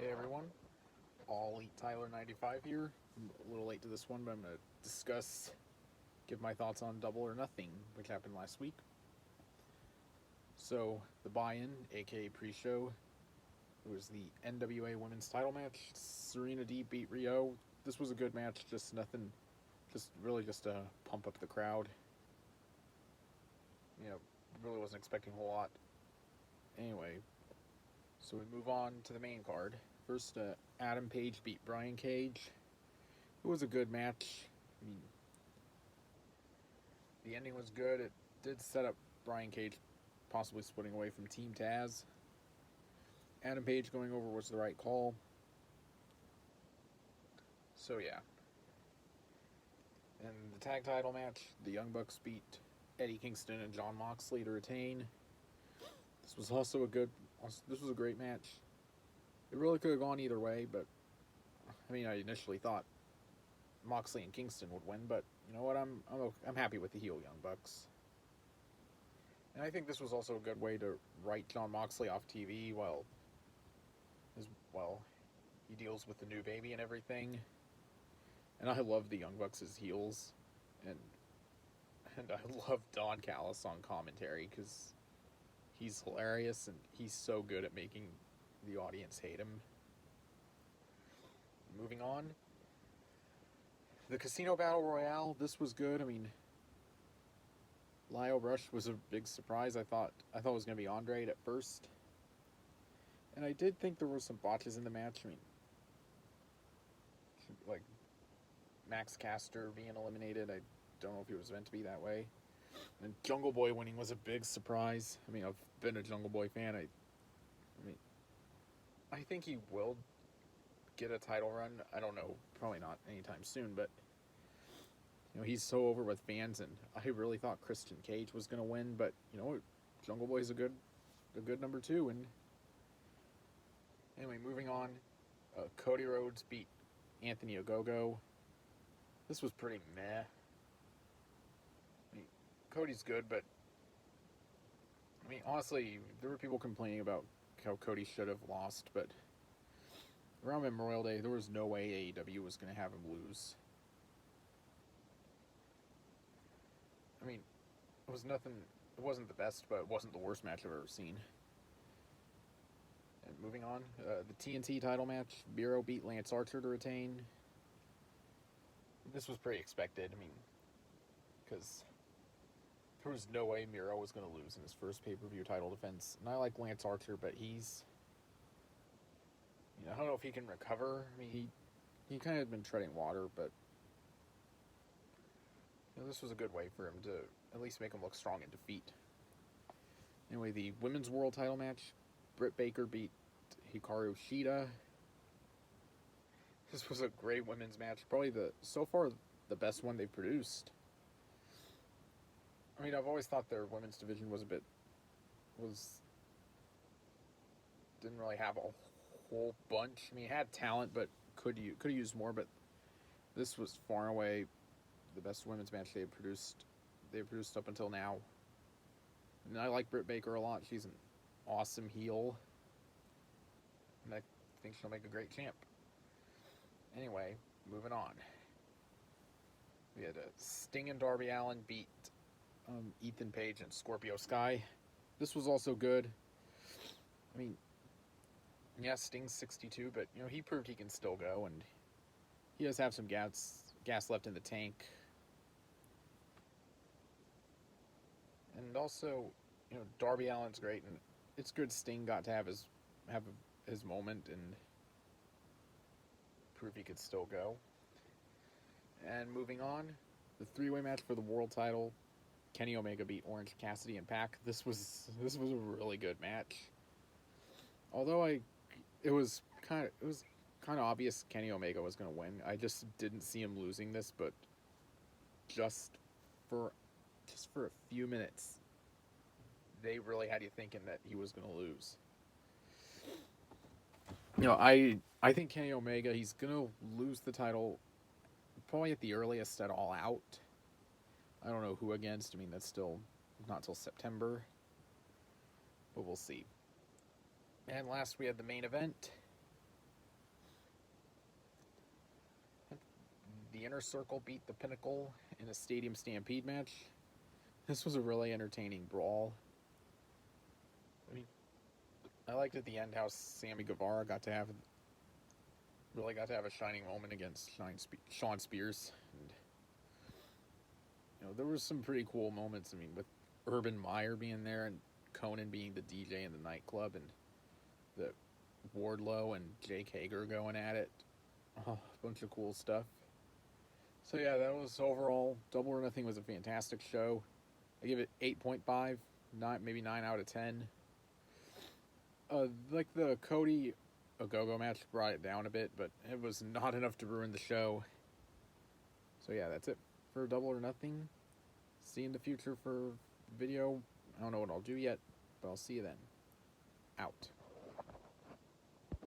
Hey everyone, All Eat Tyler 95 here. I'm a little late to this one, but I'm going to give my thoughts on Double or Nothing, which happened last week. So, the buy-in, aka pre-show, it was the NWA Women's Title match. Serena Deeb beat Rio. This was a good match, just nothing, just to pump up the crowd. Really wasn't expecting a whole lot. Anyway, so we move on to the main card. First, Adam Page beat Brian Cage. It was a good match. I mean, the ending was good. It did set up Brian Cage possibly splitting away from Team Taz. Adam Page going over was the right call. So yeah. And the tag title match, the Young Bucks beat Eddie Kingston and Jon Moxley to retain. This was a great match. It really could have gone either way, but I initially thought Moxley and Kingston would win, but you know what? I'm happy with the heel Young Bucks. And I think this was also a good way to write Jon Moxley off TV while he deals with the new baby and everything. And I love the Young Bucks as heels, and I love Don Callis on commentary because he's hilarious and he's so good at making the audience hate him. Moving on, the Casino Battle Royale. This was good. Lio Rush was a big surprise. I thought it was going to be Andre at first, and I did think there were some botches in the match. Like Max Caster being eliminated. I don't know if it was meant to be that way. And Jungle Boy winning was a big surprise. I've been a Jungle Boy fan. I think he will get a title run. I don't know, probably not anytime soon, but he's so over with fans, and I really thought Christian Cage was going to win, but Jungle Boy's a good number two. And anyway, moving on, Cody Rhodes beat Anthony Ogogo. This was pretty meh. Cody's good, but honestly, there were people complaining about how Cody should have lost, but around Memorial Day, there was no way AEW was going to have him lose. It was nothing. It wasn't the best, but it wasn't the worst match I've ever seen. And moving on, the TNT title match, Miro beat Lance Archer to retain. This was pretty expected. Because there was no way Miro was going to lose in his first pay-per-view title defense. And I like Lance Archer, but he's... I don't know if he can recover. He kind of had been treading water, but... this was a good way for him to at least make him look strong in defeat. Anyway, the Women's World title match, Britt Baker beat Hikaru Shida. This was a great women's match. Probably so far, the best one they've produced. I've always thought their women's division didn't really have a whole bunch. It had talent, but could have used more. But this was far and away the best women's match they've produced up until now. And I like Britt Baker a lot. She's an awesome heel, and I think she'll make a great champ. Anyway, moving on. We had Sting and Darby Allin beat Ethan Page and Scorpio Sky. This was also good. Yeah, Sting's 62, but he proved he can still go, and he does have some gas left in the tank. And also, Darby Allin's great, and it's good Sting got to have his moment and prove he could still go. And moving on, the three-way match for the world title, Kenny Omega beat Orange Cassidy and Pac. This was a really good match. Although it was kind of obvious Kenny Omega was going to win. I just didn't see him losing this, but just for a few minutes, they really had you thinking that he was going to lose. I think Kenny Omega, he's going to lose the title probably at the earliest at All Out. I don't know who against. That's still not till September, but we'll see. And last, we had the main event. the Inner Circle beat the Pinnacle in a Stadium Stampede match. This was a really entertaining brawl. I mean, I liked at the end how Sammy Guevara really got to have a shining moment against Sean Spears. And there was some pretty cool moments. I mean, with Urban Meyer being there and Conan being the DJ in the nightclub, and the Wardlow and Jake Hager going at it. A bunch of cool stuff. So yeah, that was overall Double or Nothing was a fantastic show. I give it 8.5, maybe 9 out of 10. Like the Cody Ogogo match brought it down a bit, but it was not enough to ruin the show. So yeah, that's it for Double or Nothing. See you in the future for video. I don't know what I'll do yet, but I'll see you then. Out.